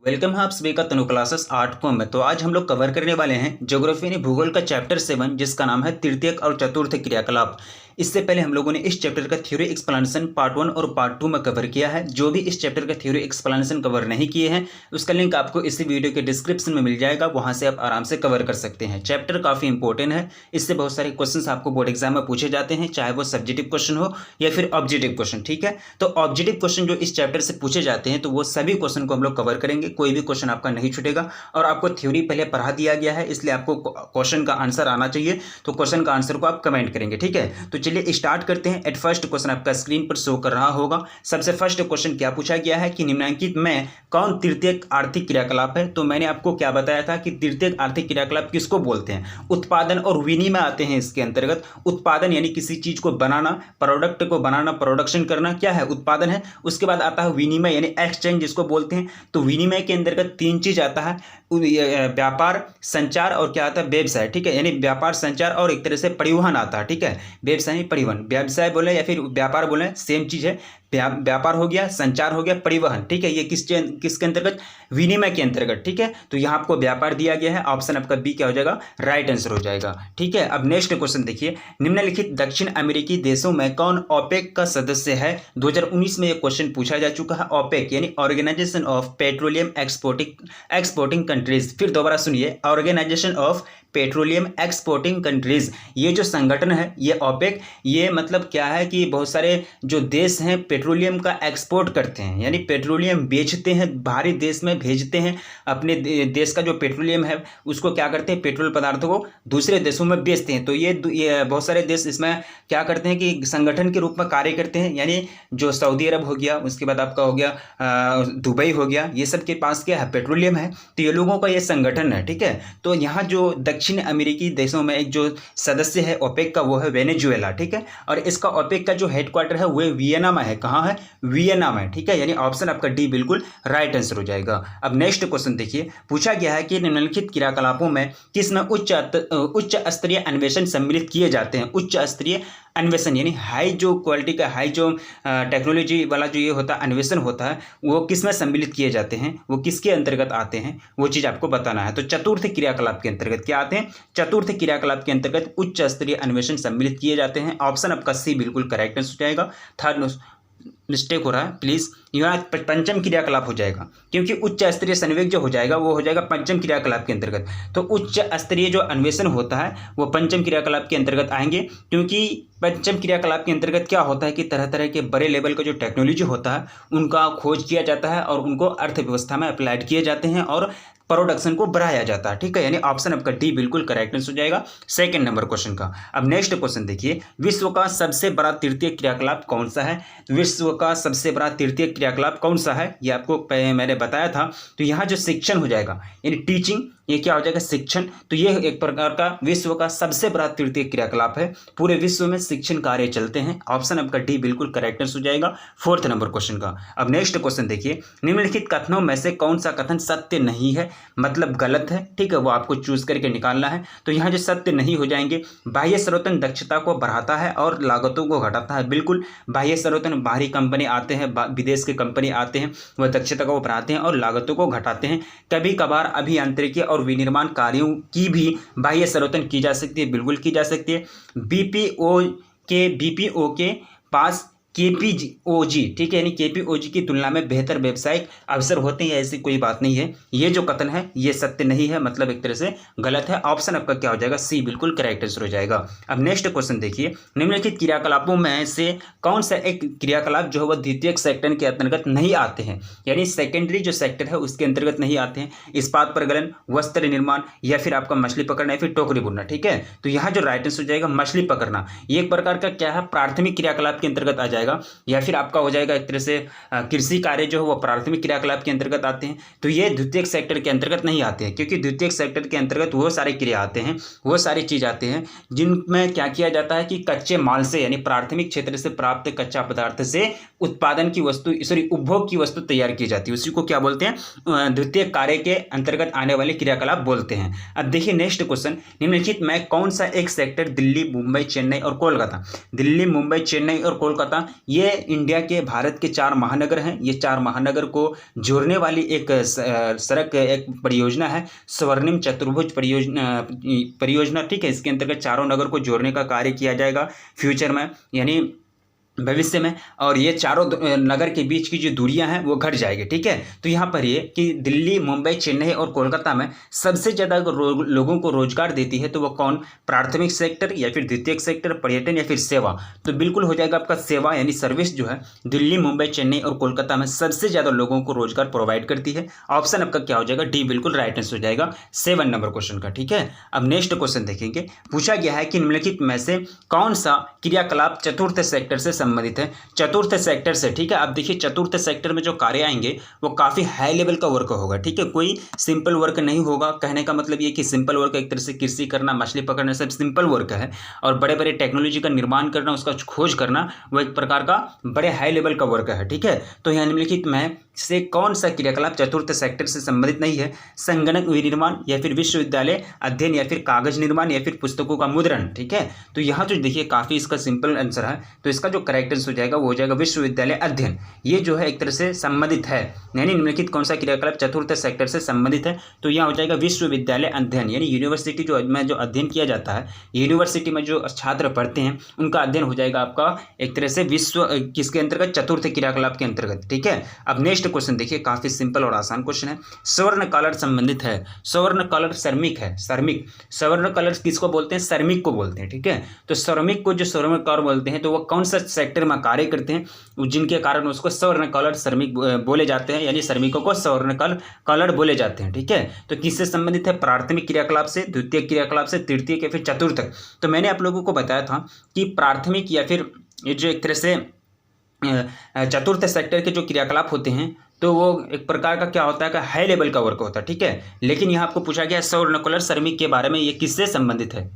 Welcome है आप सभी का तनु क्लासेस 8 को में। तो आज हम लोग कवर करने वाले हैं ज्योग्राफी यानी भूगोल का चैप्टर 7 जिसका नाम है तृतीयक और चतुर्थ क्रियाकलाप। इससे पहले हम लोगों ने इस चैप्टर का थ्योरी एक्सप्लेनेशन पार्ट 1 और पार्ट 2 में कवर किया है। जो भी इस चैप्टर का थ्योरी एक्सप्लेनेशन कवर नहीं किए हैं उसका लिंक आपको इसी वीडियो के डिस्क्रिप्शन में मिल जाएगा, वहां से आप आराम से कवर कर सकते हैं। चैप्टर काफ़ी इंपॉर्टेंट है, इससे बहुत सारे क्वेश्चन आपको बोर्ड एग्जाम में पूछे जाते हैं, चाहे वो सब्जेक्टिव क्वेश्चन हो या फिर ऑब्जेक्टिव क्वेश्चन। ठीक है, तो ऑब्जेक्टिव क्वेश्चन जो इस चैप्टर से पूछे जाते हैं तो वो सभी क्वेश्चन को हम लोग कवर करेंगे, कोई भी क्वेश्चन आपका नहीं छूटेगा। और आपको थ्योरी पहले पढ़ा दिया गया है, इसलिए आपको क्वेश्चन का आंसर आना चाहिए, तो क्वेश्चन का आंसर को आप कमेंट करेंगे। ठीक है, तो चलिए स्टार्ट करते हैं। एट फर्स्ट क्वेश्चन आपका स्क्रीन पर शो कर रहा होगा। सबसे फर्स्ट क्वेश्चन क्या पूछा गया है कि निम्नलिखित में कौन तृतीयक आर्थिक क्रियाकलाप है। तो मैंने आपको क्या बताया था कि तृतीयक आर्थिक क्रियाकलाप किसको बोलते हैं, उत्पादन और विनिमय आते हैं इसके अंतर्गत। उत्पादन यानी किसी चीज को बनाना, प्रोडक्ट को बनाना, प्रोडक्शन करना क्या है, उत्पादन है। उसके बाद आता है विनिमय यानी एक्सचेंज जिसको बोलते हैं। तो विनिमय के अंतर्गत तीन चीज आता है, व्यापार, संचार और क्या आता है, व्यवसाय। ठीक है, यानी व्यापार, संचार और एक तरह से परिवहन आता है। ठीक है, व्यवसाय परिवहन, व्यवसाय बोले या फिर व्यापार बोले सेम चीज है। व्यापार हो गया, संचार हो गया, परिवहन। ठीक है, ये किसके अंतर्गत, विनिमय के अंतर्गत। ठीक है, तो यहाँ आपको व्यापार दिया गया है, ऑप्शन आपका बी क्या हो जाएगा, राइट आंसर हो जाएगा। ठीक है, अब नेक्स्ट क्वेश्चन देखिए, निम्नलिखित दक्षिण अमेरिकी देशों में कौन ओपेक का सदस्य है। 2019 में ये क्वेश्चन पूछा जा चुका है। ओपेक यानी organization of petroleum exporting countries. फिर दोबारा सुनिए, organization of petroleum exporting countries. ये जो संगठन है, ये ओपेक, ये मतलब क्या है कि बहुत सारे जो देश हैं पेट्रोलियम का एक्सपोर्ट करते हैं, यानी पेट्रोलियम बेचते हैं, बाहरी देश में भेजते हैं। अपने देश का जो पेट्रोलियम है उसको क्या करते हैं, पेट्रोल पदार्थों को दूसरे देशों में बेचते हैं। तो ये बहुत सारे देश इसमें क्या करते हैं कि संगठन के रूप में कार्य करते हैं। यानी जो सऊदी अरब हो गया, उसके बाद आपका हो गया दुबई हो गया, ये सब के पास क्या है, पेट्रोलियम है। तो ये लोगों का ये संगठन है। ठीक है, तो यहाँ जो दक्षिण अमेरिकी देशों में एक जो सदस्य है ओपेक का, वो है वेनेजुएला। ठीक है, और इसका ओपेक का जो हेडक्वार्टर है वो वियना में है। कहाँ है, वियना में। ठीक है, यानी ऑप्शन आपका डी बिल्कुल राइट आंसर हो जाएगा। अब नेक्स्ट क्वेश्चन देखिए, पूछा गया है कि निम्नलिखित क्रियाकलापों में किसमें उच्च स्तरीय अन्वेषण सम्मिलित किए जाते हैं। उच्च स्तरीय अन्वेषण यानी हाई जो क्वालिटी का, हाई जो टेक्नोलॉजी वाला जो ये होता है अन्वेषण होता है, वो किस में सम्मिलित किए जाते हैं, वो किसके अंतर्गत आते हैं, वो चीज़ आपको बताना है। तो चतुर्थ क्रियाकलाप के अंतर्गत क्या आते हैं, चतुर्थ क्रियाकलाप के अंतर्गत उच्च स्तरीय अन्वेषण सम्मिलित किए जाते हैं। ऑप्शन आपका सी बिल्कुल करेक्ट आंसर हो जाएगा। थर्ड मिस्टेक हो रहा है प्लीज़, यहाँ पंचम क्रियाकलाप हो जाएगा, क्योंकि उच्च स्तरीय संवेग जो हो जाएगा वो हो जाएगा पंचम क्रियाकलाप के अंतर्गत। तो उच्च स्तरीय जो अन्वेषण होता है वो पंचम क्रियाकलाप के अंतर्गत आएंगे, क्योंकि पंचम क्रियाकलाप के अंतर्गत क्या होता है कि तरह तरह के बड़े लेवल का जो टेक्नोलॉजी होता है उनका खोज किया जाता है और उनको अर्थव्यवस्था में अप्लाइड किए जाते हैं और प्रोडक्शन को बढ़ाया जाता है। ठीक है, यानी ऑप्शन आपका डी बिल्कुल करेक्ट आंसर हो जाएगा सेकंड नंबर क्वेश्चन का। अब नेक्स्ट क्वेश्चन देखिए, विश्व का सबसे बड़ा तृतीय क्रियाकलाप कौन सा है। विश्व का सबसे बड़ा तृतीय क्रियाकलाप कौन सा है, ये आपको मैंने बताया था। तो यहाँ जो शिक्षण हो जाएगा यानी टीचिंग, ये क्या हो जाएगा, शिक्षण। तो ये एक प्रकार का विश्व का सबसे बड़ा तृतीय क्रियाकलाप है, पूरे विश्व में शिक्षण कार्य चलते हैं। ऑप्शन आपका डी बिल्कुल करेक्ट आंसर हो जाएगा फोर्थ नंबर क्वेश्चन का। अब नेक्स्ट क्वेश्चन देखिए, निम्नलिखित कथनों में से कौन सा कथन सत्य नहीं है, मतलब गलत है। ठीक है, वो आपको चूज करके निकालना है। तो यहाँ जो सत्य नहीं हो जाएंगे, बाह्य स्रोतन दक्षता को बढ़ाता है और लागतों को घटाता है। बिल्कुल, बाह्य स्रोतन बाहरी कंपनी आते हैं, विदेश के कंपनी आते हैं, वह दक्षता को बढ़ाते हैं और लागतों को घटाते हैं। कभी कभार अभियांत्रिकी और विनिर्माण कार्यों की भी बाह्य स्रोतन की जा सकती है, बिल्कुल की जा सकती है। बीपीओ के पास केपीओजी, ठीक है, यानी केपीओजी की तुलना में बेहतर व्यवसायिक अवसर होते हैं, ऐसी कोई बात नहीं है। ये जो कथन है ये सत्य नहीं है, मतलब एक तरह से गलत है। ऑप्शन आपका क्या हो जाएगा, सी बिल्कुल करेक्ट आंसर हो जाएगा। अब नेक्स्ट क्वेश्चन देखिए, निम्नलिखित क्रियाकलापों में से कौन सा एक क्रियाकलाप जो है वह द्वितीयक सेक्टर के अंतर्गत नहीं आते हैं, यानी सेकेंडरी जो सेक्टर है उसके अंतर्गत नहीं आते हैं। इस्पात प्रगलन, वस्त्र निर्माण या फिर आपका मछली पकड़ना या फिर टोकरी बुनना। ठीक है, तो यहाँ जो राइट आंसर हो जाएगा मछली पकड़ना, ये एक प्रकार का क्या है, प्राथमिक क्रियाकलाप के अंतर्गत आ जाएगा। या फिर आपका हो जाएगा एक तरह से कृषि कार्य जो है वो प्राथमिक क्रियाकलाप के अंतर्गत आते हैं। तो ये द्वितीयक सेक्टर के अंतर्गत नहीं आते हैं, क्योंकि द्वितीयक सेक्टर के अंतर्गत वो सारे क्रिया आते हैं, वो सारी चीज आते हैं जिनमें क्या किया जाता है कि कच्चे माल से यानी प्राथमिक क्षेत्र से प्राप्त कच्चा पदार्थ से उत्पादन की वस्तु, सॉरी उपभोग की वस्तु तैयार की जाती है, उसी को क्या बोलते हैं, द्वितीयक कार्य के अंतर्गत आने वाले क्रियाकलाप बोलते हैं। अब देखिए नेक्स्ट क्वेश्चन, निम्नलिखित में कौन सा एक सेक्टर दिल्ली, मुंबई, चेन्नई और कोलकाता, दिल्ली, मुंबई, चेन्नई और कोलकाता ये इंडिया के भारत के 4 महानगर हैं। ये 4 महानगर को जोड़ने वाली एक सड़क एक परियोजना है, स्वर्णिम चतुर्भुज परियोजना। ठीक है, इसके अंतर्गत चारों नगर को जोड़ने का कार्य किया जाएगा फ्यूचर में, यानी भविष्य में। और ये चारों नगर के बीच की जो दूरियां हैं वो घट जाएगी। ठीक है, तो यहाँ पर ये कि दिल्ली, मुंबई, चेन्नई और कोलकाता में सबसे ज़्यादा लोगों को रोजगार देती है तो वो कौन? प्राथमिक सेक्टर या फिर द्वितीयक सेक्टर, पर्यटन या फिर सेवा। तो बिल्कुल हो जाएगा आपका सेवा, यानी सर्विस जो है दिल्ली, मुंबई, चेन्नई और कोलकाता में सबसे ज़्यादा लोगों को रोजगार प्रोवाइड करती है। ऑप्शन आपका क्या हो जाएगा? डी बिल्कुल राइट आंसर हो जाएगा 7 नंबर क्वेश्चन का। ठीक है, अब नेक्स्ट क्वेश्चन देखेंगे। पूछा गया है कि निम्नलिखित में से कौन सा क्रियाकलाप चतुर्थ सेक्टर से संबंधित है? चतुर्थ सेक्टर से, ठीक है, अब देखिए चतुर्थ सेक्टर में जो कार्य आएंगे वो काफी हाई लेवल का वर्क होगा। ठीक है, कोई सिंपल वर्क नहीं होगा। कहने का मतलब ये कि सिंपल वर्क एक तरह से कृषि करना, मछली पकड़ना, सब सिंपल वर्क है। और बड़े बड़े टेक्नोलॉजी का निर्माण करना, उसका खोज करना, वो एक प्रकार का बड़े हाई लेवल का वर्क है। ठीक है, तो यहाँ निम्नलिखित में से कौन सा क्रियाकलाप चतुर्थ सेक्टर से संबंधित नहीं है? संगणक विनिर्माण या फिर विश्वविद्यालय अध्ययन या फिर कागज निर्माण या फिर पुस्तकों का मुद्रण। ठीक है, तो यहाँ तो देखिए काफी इसका सिंपल आंसर है, तो इसका जो करेक्ट आंसर हो जाएगा वो हो जाएगा विश्वविद्यालय अध्ययन। ये जो है एक तरह से संबंधित है, यानी निम्नलिखित कौन सा क्रियाकलाप चतुर्थ सेक्टर से संबंधित है? तो यहाँ हो जाएगा विश्वविद्यालय अध्ययन, यानी यूनिवर्सिटी जो अध्ययन किया जाता है, यूनिवर्सिटी में जो छात्र पढ़ते हैं उनका अध्ययन हो जाएगा आपका एक तरह से विश्व किसके अंतर्गत? चतुर्थ क्रियाकलाप के अंतर्गत। ठीक है, अब नेक्स्ट क्वेश्चन देखिए, काफी सिंपल और आसान क्वेश्चन है। स्वर्ण कलर संबंधित है, स्वर्ण कलर श्रमिक है, श्रमिक। स्वर्ण कलर किसको बोलते हैं? श्रमिक को बोलते हैं। ठीक है, तो श्रमिक को जो स्वर्ण कलर बोलते हैं तो वो कौन सा सेक्टर में कार्य करते हैं, जिनके कारण उसको स्वर्ण कलर श्रमिक बोले जाते हैं, यानी श्रमिकों को स्वर्ण कलर बोले जाते हैं। ठीक है, तो किससे संबंधित है? प्राथमिक क्रियाकलाप से, द्वितीय क्रियाकलाप से, तृतीय या फिर चतुर्थ। तो मैंने आप लोगों को बताया था कि प्राथमिक या फिर ये जो एक तरह से चतुर्थ सेक्टर के जो क्रियाकलाप होते हैं तो वो एक प्रकार का क्या होता है कि हाई लेवल का वर्क होता है। ठीक है, लेकिन यहाँ आपको पूछा गया स्वर्ण कलर श्रमिक के बारे में, ये किससे संबंधित है?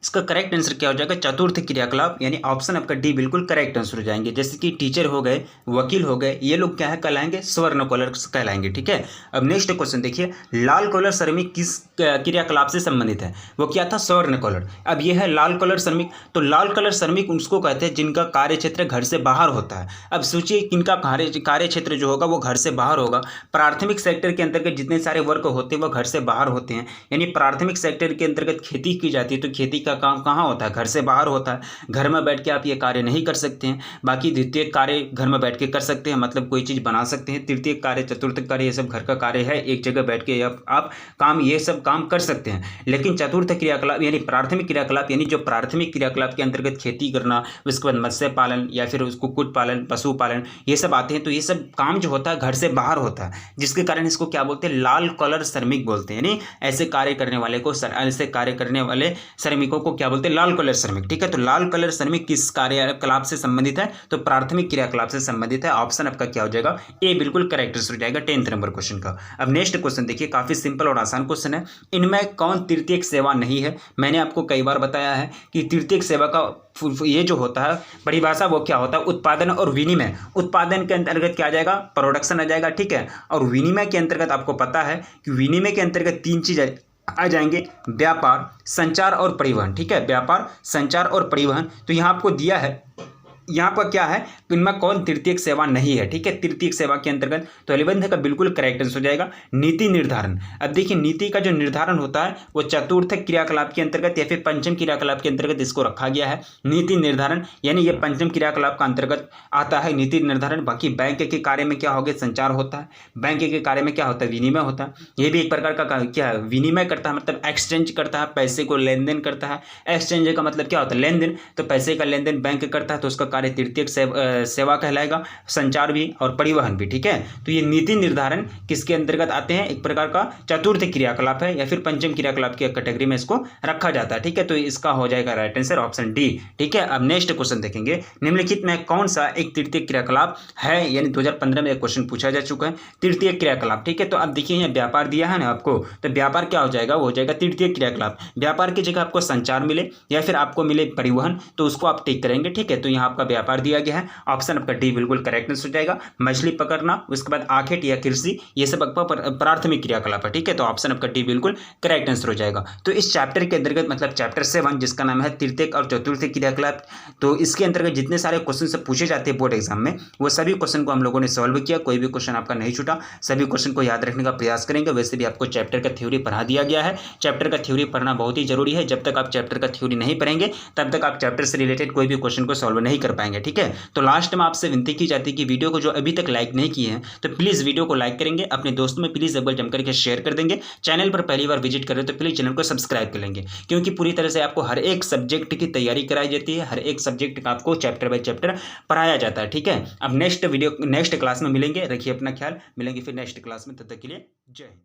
इसका करेक्ट आंसर क्या हो जाएगा? चतुर्थ क्रियाकलाप, यानी ऑप्शन आपका डी बिल्कुल करेक्ट आंसर हो जाएंगे। जैसे कि टीचर हो गए, वकील हो गए, ये लोग क्या है कहलाएंगे? स्वर्ण कलर कहलाएंगे। ठीक है, अब नेक्स्ट क्वेश्चन देखिए, लाल कलर श्रमिक किस क्रियाकलाप से संबंधित है? वो क्या था? स्वर्ण कलर। अब ये है लाल कलर श्रमिक, तो लाल कलर श्रमिक उसको कहते हैं जिनका कार्य क्षेत्र घर से बाहर होता है। अब सोचिए किनका कार्य क्षेत्र जो होगा वो घर से बाहर होगा। प्राथमिक सेक्टर के अंतर्गत जितने सारे वर्क होते हैं वो घर से बाहर होते हैं, यानी प्राथमिक सेक्टर के अंतर्गत खेती की जाती है तो खेती का काम कहाँ होता है? घर से बाहर होता है। घर में बैठ के आप ये कार्य नहीं कर सकते हैं। बाकी द्वितीय कार्य घर में बैठ के कर सकते हैं, मतलब कोई चीज़ बना सकते हैं। तृतीय कार्य, चतुर्थ कार्य, ये सब घर का कार्य है, एक जगह बैठ के आप काम ये सब काम कर सकते हैं। लेकिन चतुर्थ क्रियाकलाप यानी प्राथमिक क्रियाकलाप, यानी जो प्राथमिक क्रियाकलाप के अंतर्गत खेती करना, उसके बाद मत्स्य पालन या फिर कुक्कुट पालन, पशु पालन, ये सब आते हैं। तो ये सब काम जो होता है घर से बाहर होता है, जिसके कारण इसको क्या बोलते हैं? लाल कलर श्रमिक बोलते हैं। यानी ऐसे कार्य करने वाले को, ऐसे कार्य करने वाले श्रमिकों को क्या बोलते हैं? लाल कलर श्रमिक। ठीक है, तो लाल कलर श्रमिक किस कार्यकलाप से संबंधित है? तो प्राथमिक क्रियाकलाप से संबंधित है। ऑप्शन आपका क्या हो जाएगा? ए बिल्कुल करेक्ट हो जाएगा 10th नंबर क्वेश्चन का। अब नेक्स्ट क्वेश्चन देखिए, काफी सिंपल और आसान क्वेश्चन है। इनमें कौन तृतीयक सेवा नहीं है? मैंने आपको कई बार बताया है कि तृतीयक सेवा का ये जो होता है परिभाषा वो क्या होता है? उत्पादन और विनिमय। उत्पादन के अंतर्गत क्या आ जाएगा? प्रोडक्शन आ जाएगा। ठीक है, और विनिमय के अंतर्गत आपको पता है कि विनिमय के अंतर्गत 3 चीज आ जाएंगे, व्यापार, संचार और परिवहन। ठीक है, व्यापार, संचार और परिवहन। तो यहाँ आपको दिया है, यहाँ पर क्या है? इनमें कौन तृतीयक सेवा नहीं है? ठीक है, तृतीयक सेवा के अंतर्गत तो 11th का बिल्कुल करेक्ट आंसर हो जाएगा नीति निर्धारण। अब देखिए नीति का जो निर्धारण होता है वो चतुर्थ क्रियाकलाप के अंतर्गत या फिर पंचम क्रियाकलाप के अंतर्गत इसको रखा गया है। नीति निर्धारण यानी ये पंचम क्रियाकलाप का अंतर्गत आता है नीति निर्धारण। बाकी बैंक के कार्य में क्या हो गया? संचार होता है। बैंक के कार्य में क्या होता है? विनिमय होता है। ये भी एक प्रकार का क्या है? विनिमय करता है, मतलब एक्सचेंज करता है, पैसे को लेन देन करता है। एक्सचेंज का मतलब क्या होता है? लेन देन। तो पैसे का लेन देन बैंक करता है तो उसका कार्य तृतीयक सेवा कहलाएगा। संचार भी और परिवहन भी। ठीक है, तो ये नीति निर्धारण किसके अंतर्गत आते हैं? एक प्रकार का चतुर्थ क्रियाकलाप है या फिर पंचम क्रियाकलाप की कैटेगरी में इसको रखा जाता है। ठीक है, तो इसका हो जाएगा राइट आंसर ऑप्शन डी। ठीक है, अब नेक्स्ट क्वेश्चन देखेंगे, निम्नलिखित में कौन सा एक तृतीय क्रियाकलाप है? यानी 2015 में एक क्वेश्चन पूछा जा चुका है, तृतीय क्रियाकलाप। ठीक है, तो अब देखिए यहाँ व्यापार दिया है ना आपको, तो व्यापार क्या हो जाएगा? वो हो जाएगा तृतीय क्रियाकलाप। व्यापार की जगह आपको संचार मिले या फिर आपको मिले परिवहन, तो उसको आप टिक करेंगे। ठीक है, तो यहाँ आपका आपका व्यापार दिया गया है। ऑप्शन आपका डी बिल्कुल करेक्ट आंसर हो जाएगा। मछली पकड़ना, उसके बाद आखेट या कृषि, ये सब आपका प्राथमिक क्रियाकलाप है। ठीक है, तो ऑप्शन आपका डी बिल्कुल करेक्ट आंसर हो जाएगा। तो इस चैप्टर के अंतर्गत मतलब चैप्टर 7 जिसका नाम है तृतीयक और चतुर्थ क्रियाकलाप, तो इसके अंतर्गत जितने सारे क्वेश्चन से पूछे जाते हैं बोर्ड एग्जाम में, वो सभी क्वेश्चन को हम लोगों ने सॉल्व किया। कोई भी क्वेश्चन आपका नहीं छूटा, सभी क्वेश्चन को याद रखने का प्रयास करेंगे। वैसे भी आपको चैप्टर का थ्योरी पढ़ा दिया गया है। चैप्टर का थ्योरी पढ़ना बहुत ही जरूरी है। जब तक आप चैप्टर का थ्योरी नहीं पढ़ेंगे तब तक आप चैप्टर से रिलेटेड कोई भी क्वेश्चन को सॉल्व नहीं कर पाएंगे। ठीक है, तो लास्ट में आपसे विनती की जाती है कि वीडियो को जो अभी तक लाइक नहीं किए हैं तो प्लीज़ वीडियो को लाइक करेंगे, अपने दोस्तों में प्लीज़ एक बार जम करके शेयर कर देंगे। चैनल पर पहली बार विजिट करें तो प्लीज़ चैनल को सब्सक्राइब कर लेंगे, क्योंकि पूरी तरह से आपको हर एक सब्जेक्ट की तैयारी कराई जाती है। हर एक सब्जेक्ट का आपको चैप्टर बाय चैप्टर पढ़ाया जाता है। ठीक है, अब नेक्स्ट क्लास में मिलेंगे। रखिए अपना ख्याल, मिलेंगे फिर नेक्स्ट क्लास में। तब तक के लिए जय हिंद।